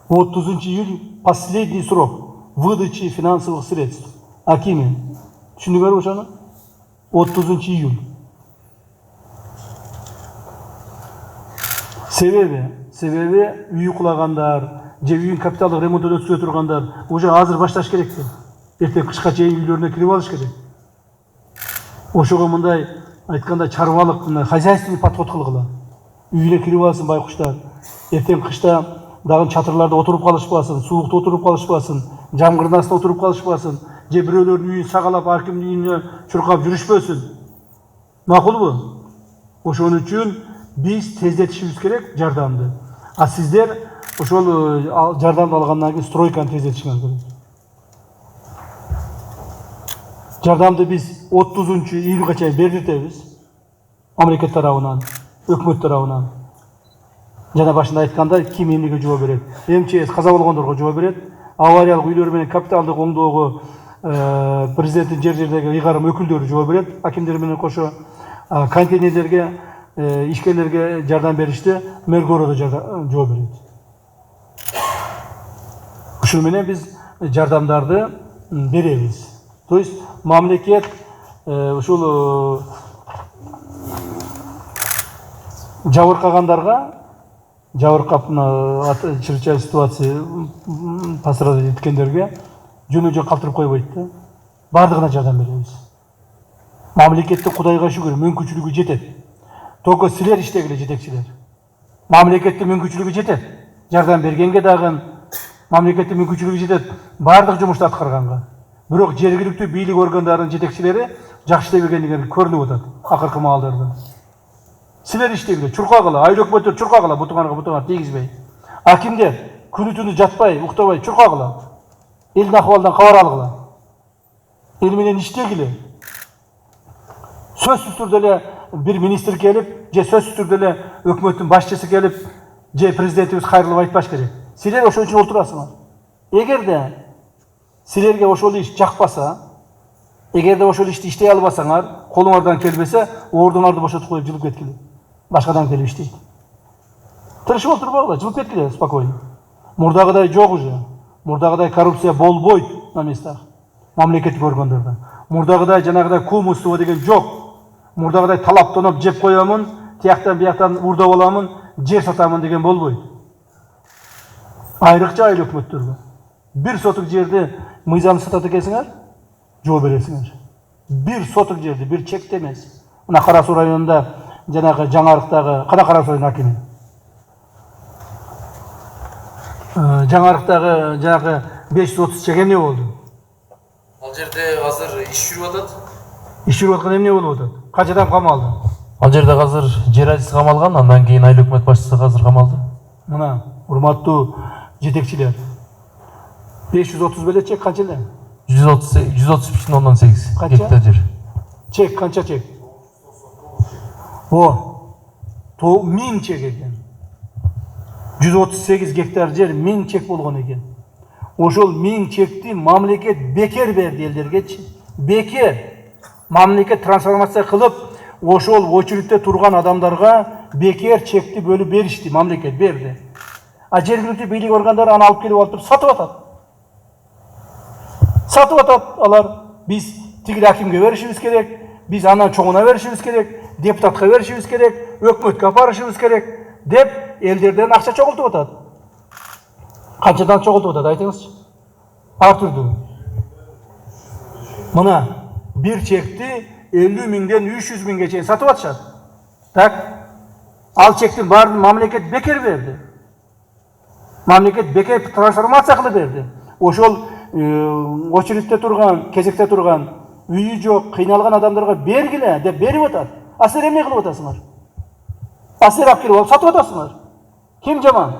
30 июль последний срок выдачи финансовых средств. Акими. Түшүндүңөрбү ошону? 30 июль. Себеби үй кулагандар, же үйүн капиталдык ремонттон өткөрө тургандар уже азыр башташ керек. Эртең кышка чейин үйлөрүнө кирип алыш керек. Ошого мындай айтканда чарбалык, мындай хозяйственный подход кылгыла. Үйүнө кирип алсын байкуштар. Эртең кышта дагы чатырларда отуруп калышпасын, суулукта отуруп калышпасын, жамгырдын астында отуруп калышпасын, же бирөөлөрдүн үйүн сагалап, ар кимдин үйүнө чуркап жүрүшпөсүн. Макулбу? Ошон үчүн биз тездетишибиз керек жардамды. А сиздер ошол жардамды алгандан кийин стройканы тездетишиңер керек. Жардамды биз 30 июлга чейин бердиртебиз. Мамлекет тарабынан, өкмөт тарабынан. Жана башында айткандай, ким эмнеге жооп берет? МЧС каза болгондорго жооп берет. Авариялык үйлөр менен капиталдык оңдоого президенттин жер-жердеги ыйгарым өкүлдөрү жооп берет. Акимдер менен кошо контейнерлерге, ишкерлерге жардам бериште мэргoro да жооп берет. Ушул менен биз жардамдарды беребиз. То есть мамлекет ушул жабыркагандарга, жабыркап чрезвычайный ситуация пострадать эткендерге жөнө-жөн калтырып койбойт да. Бардыгына жардам беребиз. Мамлекетте Кудайга шүгүр мүмкүнчүлүгү жетет. Только силер иштегиле жетекчилер. Мамлекеттин мүмкүнчүлүгү жетет. Жардам бергенге дагы мамлекеттин мүмкүнчүлүгү жетет. Бардык жумушту аткарганга. Бирок жергиликтүү бийлик органдарынын жетекчилери жакшы иштебегендиги көрүнүп атат акыркы маалдарда. Силер иштегиле, чуркагыла, айыл өкмөттөр чуркагыла, бутуңарга тийгизбей. Акимдер күнү-түнү жатпай, уктабай чуркагыла. Элдин акыбалынан кабар алгыла. Эл менен иштегиле. Сөзсүз түрдө эле бир министр келип, же сөзсүз түрдө эле өкмөттүн башчысы келип, же президентибиз кайрылып айтпаш керек. Силер ошон үчүн отурасыңар. Эгерде силерге ошол иш жакпаса, эгерде ошол ишти иштей албасаңар, колуңардан келбесе, ордуңарды бошотуп коюп жылып кеткиле. Башкадан келип иштейт. Тырышып отурбагыла, жылып кеткиле спокойно. Мурдагыдай жок уже. Мурдагыдай коррупция болбойт на местах. Мамлекеттик органдарда. Мурдагыдай жанагыдай кумовство деген жок. Мурдагыдай талаптанып жеп коёмун, тияктан бияктан урдап аламын, жер сатамын деген болбойт. Айрыкча айыл өкмөттөргө. Бир сотук жерди мыйзам сатат экенсиңер, жооп бересиңер. Бир сотук жерди, бир чекте эмес. Мына Кара Суу районунда жанагы Жаңарыктагы, Кара Суу районунун акими. Жаңарыктагы жанагы 530 чек эмне болду?
Ал жерде азыр иш жүрүп атат.
Иш жүрүп аткан эмне болуп атат? Канча адам камалды?
Ал жерде азыр жер ажысы камалган, андан кийин айыл өкмөт башчысы азыр камалды.
Мына урматтуу жетекчилер. 530 беле чек канча эле?
133,8 гектар жер.
Чек канча чек? О, 1000 чек экен. 138 гектар жер 1000 чек болгон экен. Ошол 1000 чекти мамлекет бекер берди элдергечи. Бекер. Мамлекет трансформация кылып, ошол очередте турган адамдарга бекер чекти бөлүп беришти, мамлекет берди. А жергиликтүү бийлик органдары аны алып келип алып сатып атат. Сатып атат алар. Биз тигил акимге беришибиз керек, биз анан чоңуна беришибиз керек, депутатка беришибиз керек, өкмөткө апарышыбыз керек деп элдерден акча чогултуп атат. Канчадан чогултуп атат айтыңызчы? Ар түрдүү. Мына бир чекти 50 миңден 300 миңге чейин сатып атышат. Так, ал чектин баарын мамлекет бекер берди. Мамлекет бекер трансформация кылып берди. Ошол очередте турган, кезекте турган, үйү жок, кыйналган адамдарга бергиле деп берип атат. А силер эмне кылып атасыңар? А силер алып келип сатып атасыңар. Ким жаман?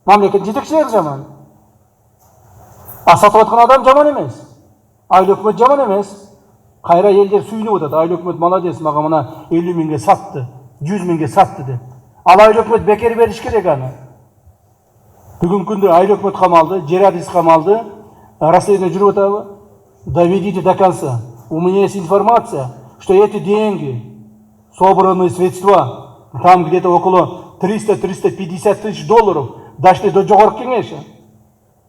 Мамлекет жетекчилери жаман. А сатып аткан адам жаман эмес. Айыл өкмөт жаман эмес. Кайра элдер сүйүнүп атат. Айыл өкмөт молодец, мага мына 50 миңге сатты, 100 миңге сатты деп. Ал айыл өкмөт бекер бериш керек аны. Бүгүнкү күндө айыл өкмөт камалды, жер адис камалды, расследование жүрүп атабы? Доведите до конца. У меня есть информация, что эти деньги, собранные средства, там где-то около 300-350 тысяч долларов, дошли до Жогорку Кеңеша.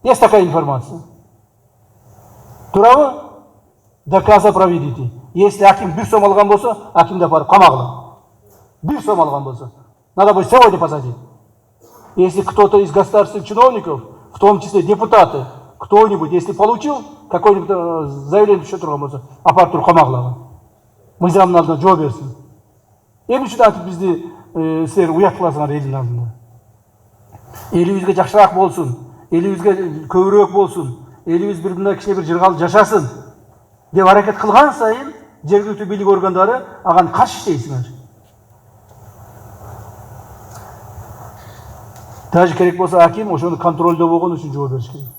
Есть такая информация. Туурабы? До конца проведите. Если аким 1 сом алган болсо, акимди апарып камагыла. 1 сом алган болсо. Надо будет сегодня посадить. Если кто-то из государственных чиновников, в том числе депутаты, кто-нибудь, если получил какое-нибудь заявление счет турган болсо, апарып туруп камагыла. Мыйзамдын алдында жооп берсин. Эмне үчүн антип бизди силер уят кыласыңар элдин алдында? Элибизге жакшыраак болсун, элибизге көбүрөөк болсун, элибиз мындай кичине бир жыргал жашасын деп аракет кылган сайын жергиликтүү бийлик органдары аган каршы иштейсиңер. Даже керек болса аким ошону контролдо болгон үчүн жооп бериш керек.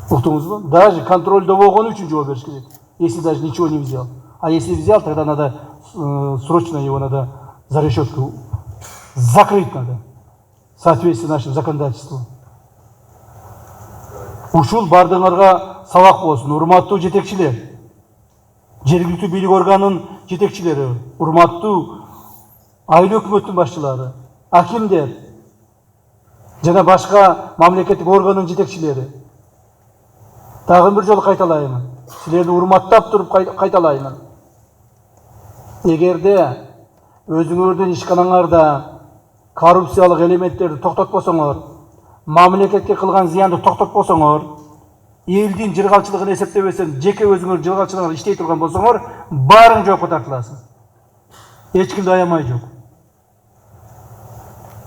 Уктуңузбу? Даже контролдо болгон үчүн жооп бериш керек. Если даже ничего не взял. А если взял, тогда надо срочно его надо за решетку закрыть надо. В соответствии с нашим законодательством. Ушул бардыңарга сабак болсун, урматтуу жетекчилер. Жергиликтүү бийлик органынын жетекчилери, урматтуу айыл өкмөттүн башчылары, акимдер жана башка мамлекеттик органдын жетекчилери. Дагы бир жолу кайталаймын. Силерди урматтап туруп кайталаймын. Эгерде өзүңөрдүн ишканаңарда коррупциялык элементтерди токтотпосоңор, мамлекетке кылган зыянды токтотпосоңор, элдин жыргалчылыгын эсептебесен, жеке өзүңөр жыргалчылыгы иштей турган болсоңор, баарын жоопко тартыласың. Эч кимди аямай жок.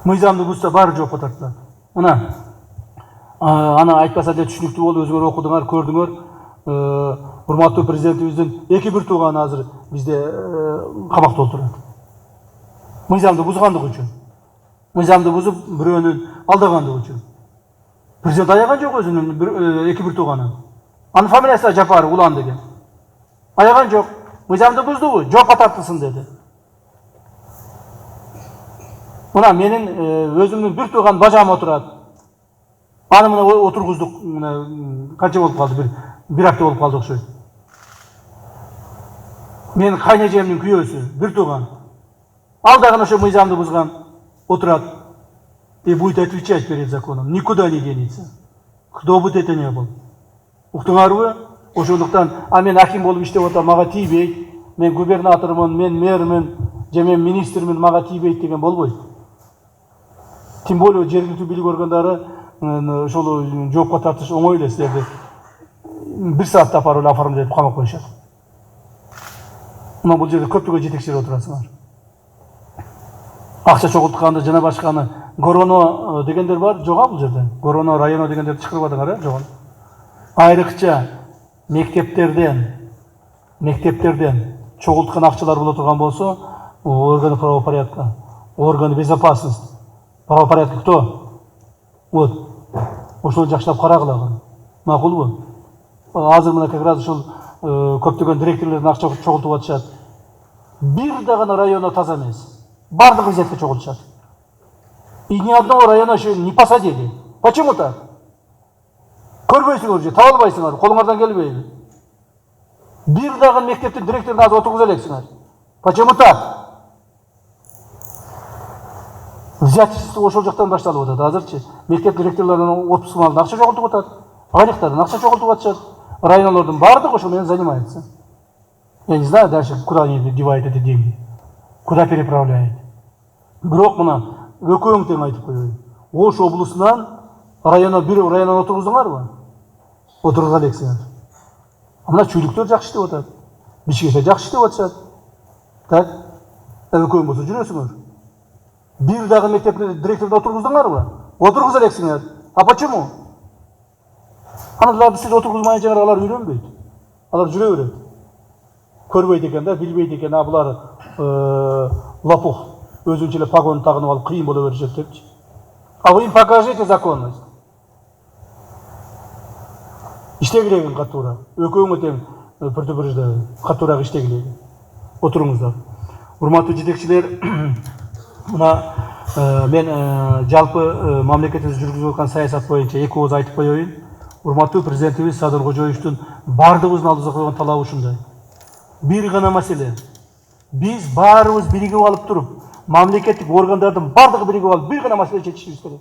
Мыйзамды бузса баары жоопко тартылат. Мына аны айтпаса да түшүнүктүү болду, өзүңөр окудуңар, көрдүңөр. Урматтуу президентибиздин эки бир тууганы азыр бизде камакта отурат. Мыйзамды бузгандыгы үчүн. Мыйзамды бузуп бирөөнүн алдагандыгы үчүн. Президент аяган жок өзүнүн эки бир тууганын. Анын фамилиясы Жапаров Улан деген. Аяган жок. Мыйзамды буздубу? Жоопко тартылсын деди. Мына менин өзүмдүн бир тууган бажам отурат. Аны мына отургуздук, канча болуп калды? Bir hafta olup kaldık şu. Мен кайнежемдин күйөөсү, бир тууган. Ал дагы ошо мыйзамды бузган, отурат. И будет отвечать перед законом. Никуда не денется. Кто бы это ни был. Уктуңарбы? Ошондуктан, мен аким болуп иштеп атам, мага тийбейт. Мен губернатормун, мен мэрмин, же мен министрмин, мага тийбейт деген болбойт. Тем более жергиликтүү бийлик органдары ошол жоопко тартыш оңой эле силерди. Bir saatte апарып эле оформить этип камап коюшат. Мына бул жерде көптөгөн жетекчилер отурасыңар. Акча чогултканды жана башканы Гороно дегендер бар, жок бул жерде. Гороно районо дегендерди чыгарып атыңар, жок. Айрыкча мектептерден чогулткан акчалар боло турган болсо, органы правопорядка, органы безопасности, правопорядка кто? Вот. Ошол жакшылап карагыла. Макулбу? Азыр мына как раз ушул көптөгөн директорлордун акча чогултуп атышат. Бир дагы районо таза эмес. Бардыгы изетке чогултушат. И ни одного района еще не посадили. Почему так? Көрбөйсүңөр же, таба албайсыңар, колуңардан келбейби. Бир дагы мектептин директорун азыр отургуза элексиңер. Почему так? Взяточество ошол жактан башталып атат. Азырчы мектеп директорлорунун отпускун алдында акча жоготуп атат. Айлыктардан акча жоготуп атышат. Районалардын баардыгы ошол менен занимается. Я не знаю дальше, куда они девают эти деньги. Куда переправляют. Бирок мына экөөң тең айтып коеюн. Ош облусунан бир районун отургуздуңарбы? Отургуза элексиңер. Мына чүйлүктөр жакшы иштеп атат. Бишкекте жакшы иштеп атышат. Так, экөөң болсо жүрөсүңөр. Бир дагы мектеп директорду отургуздуңарбы? Отургуза элексиңер. А почему? Анан сиз отургузмайынча алар үйрөнбөйт. Алар жүрө берет. Көрбөйт экен да, билбейт экен, а булар лопух. Өзүнчө эле погон тагынып алып кыйын боло беришет депчи. А вы им покажите законность. Иштегилегин катуура. Экөөңө тең предупреждаю. Катуураак иштегилегин. Отуруңуздар. Урматтуу жетекчилер, мына мен жалпы мамлекетибиз жүргүзүп аткан саясат боюнча эки ооз айтып коеюн. Урматтуу президентибиз Садыр Кожоевичтин баардыгыбыздын алдыбызга койгон талабы ушундай. Бир гана маселе. Биз баарыбыз биригип алып туруп, мамлекеттик органдардын баардыгы биригип алып, бир гана маселе чечишибиз керек.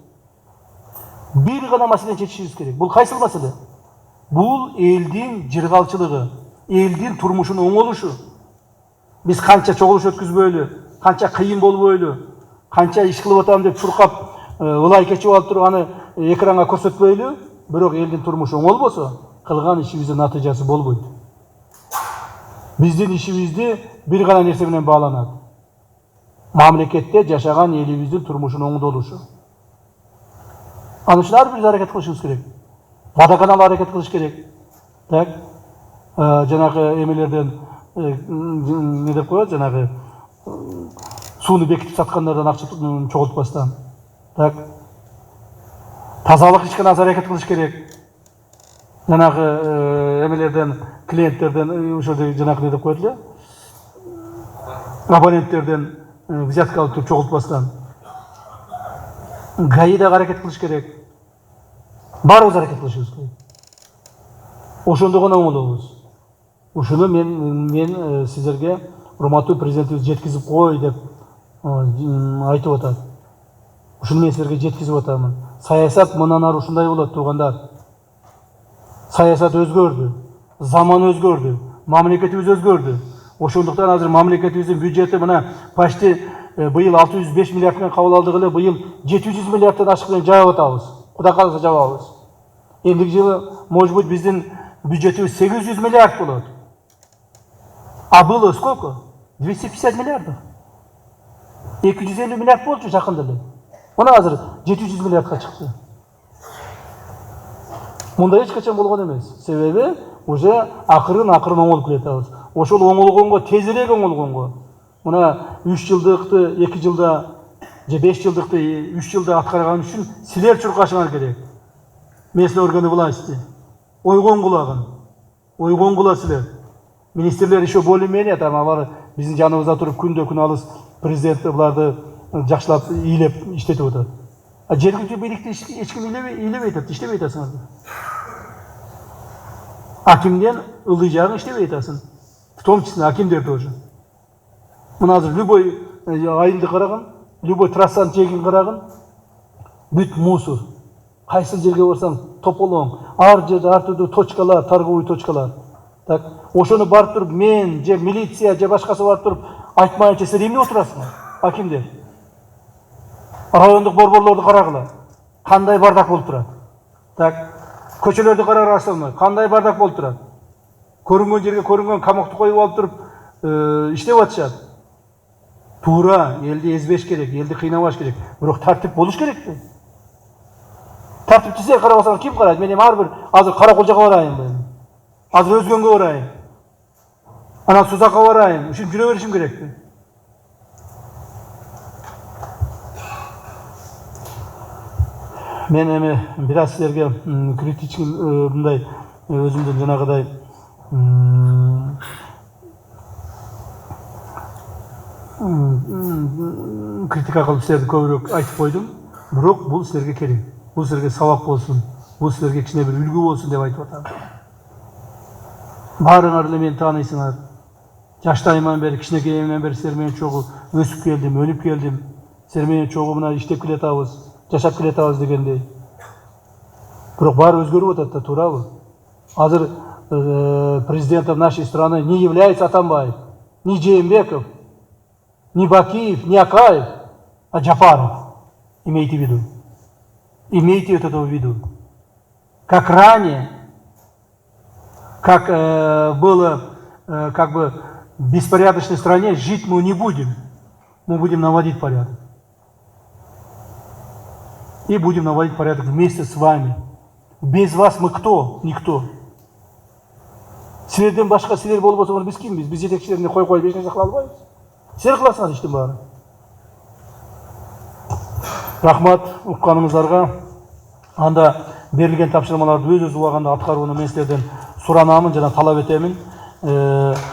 Бир гана маселе чечишибиз керек. Бул кайсыл маселе? Бул элдин жыргалчылыгы, элдин турмушунун оңолушу. Биз канча чогулуш өткүзбөйлү, канча кыйын болбойлу, канча иш кылып атам деп чуркап, ылай кечип алып туруп аны экранга көрсөтпөйлү, бирок элдин турмушу оңолбосо, кылган ишибиздин натыйжасы болбойт. Биздин ишибизди бир гана нерсе менен бааланат. Мамлекетте жашаган элибиздин турмушунун оңдолушу. Анын үчүн ар бир аракет кылышыбыз керек. Водоканал аракет кылыш керек. Так. Жанагы эмелерден не деп коет, жанагы сууну бекитип саткандардан акча чогултпастан. Так. Тазалык ишкана аракет кылыш керек. Жанагы эмелерден, клиенттерден, ошол жанагы не деп коет эле, абоненттерден взятка алып туруп чогултпастан. ГАИ да аракет кылыш керек. Баарыбыз аракет кылышыбыз керек. Ошондо гана оңолобуз. Ушуну мен сиздерге урматтуу президентибиз жеткизип кой деп айтып атат. Ушуну мен сиздерге жеткизип атамын. Саясат мындан ары ушундай болот, туугандар. Саясат өзгөрдү, заман өзгөрдү, мамлекетибиз өзгөрдү. Ошондуктан азыр мамлекетибиздин бюджети мына почти быйыл 605 миллиард менен кабыл алдык эле, быйыл 700 миллиардтан ашык менен жаап атабыз. Кудай кааласа жабабыз. Эндиги жылы, может быть, биздин бюджетибиз 800 миллиард болот. А было сколько? 250 миллиардов. 250 миллиард болчу жакында эле. Мына азыр 700 миллиардка чыкты. Мындай эч качан болгон эмес. Себеби уже акырын оңолуп келатабыз. Ошол оңолгонго, тезирээк оңолгонго. Мына 3 жылдыкты 2 жылда, же 5 жылдыкты 3 жылда аткарган үчүн силер чуркашыңар керек. Местный органы власти. Ойгон кула силер. Министрлер еще более-менее, там алар биздин жаныбызда туруп күндө-күн алыс президент буларды жакшылап ыйлеп иштетип атат. А жергиликтүү бийликти эч ким ыйлебей атат, иштебей атасыңар. Акимден ылдый жагын иштебей атасың. В том числе акимдер тоже. Мына азыр любой айылды караган, любой трассанын жээгин караган, бүт мусор. Кайсы жерге барсаң тополоң, ар жерде ар түрдүү точкалар, торговый точкалар. Так, ошону барып туруп мен же милиция же башкасы барып туруп айтмайынча силер эмне отурасыңар? Акимдер. Райондук борборлорду карагыла. Кандай бардак болуп турат? Так, көчөлөрдү карарасыңар, кандай бардак болуп турат? Көрүнгөн жерге көрүнгөн камакты коюп алып туруп иштеп атышат. Туура, элди эзбеш керек, элди кыйнабаш керек. Бирок тартип болуш керекпи? Тартипти силер карабасаңар ким карайт? Мен эми ар бир азыр Каракол жака барайынбы? Азыр өзгөнгө барайын. Анан Сузакка барайын. Ушинтип жүрө беришим керекпи? Мен эми бир аз силерге критический мындай өзүмдүн жанагыдай критика кылып силерди көбүрөөк айтып койдум. Бирок бул силерге керек. Бул силерге сабак болсун. Бул силерге кичине бир үлгү болсун деп айтып атам. Баарыңар эле мени тааныйсыңар. жаштайыман бери, кичинекейимден бери силер менен чогуу өсүп келдим, өнүп келдим. Силер менен чогуу мына иштеп келатабыз, жашап келатабыз дегендей. Бирок баары өзгөрүп атат да, туурабы? Азыр президентом нашей страны не является Атамбаев, не Жээнбеков, не Бакиев, не Акаев, а Джапаров. Имейте в виду. Имейте это в виду. Как ранее, как было как бы в беспорядочной стране, жить мы не будем. Мы будем наводить порядок. И будем наводить порядок вместе с вами. Без вас мы кто? Никто. Силерден башка силер болбосо муну биз кимбиз? Биз жетекчилерине коюп эч нерсе кыла албайбыз. Силер кыласыңар иштин баарын. Рахмат укканыңыздарга. Анда берилген тапшырмаларды өз убагында аткарууну мен силерден суранамын жана талап этемин.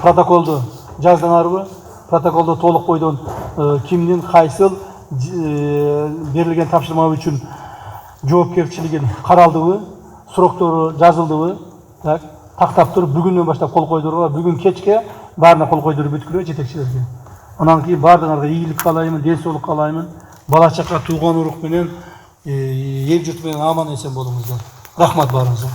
Протоколду жаздыңарбы? Протоколду толук бойдон кимдин кайсыл берилген тапшырма үчүн жоопкерчилигин каралдыбы, сроктору жазылдыбы? Так, тактап туруп бүгүндөн баштап кол койдурууга, бүгүн кечке баарына кол койдуруп бүткүлө жетекчилерге. Анан кийин баардыгыңарга ийгилик каалаймын, ден соолук каалаймын. Бала чака, тууган урук менен, эл журт менен аман эсен болуңуздар. Рахмат баарыңызга.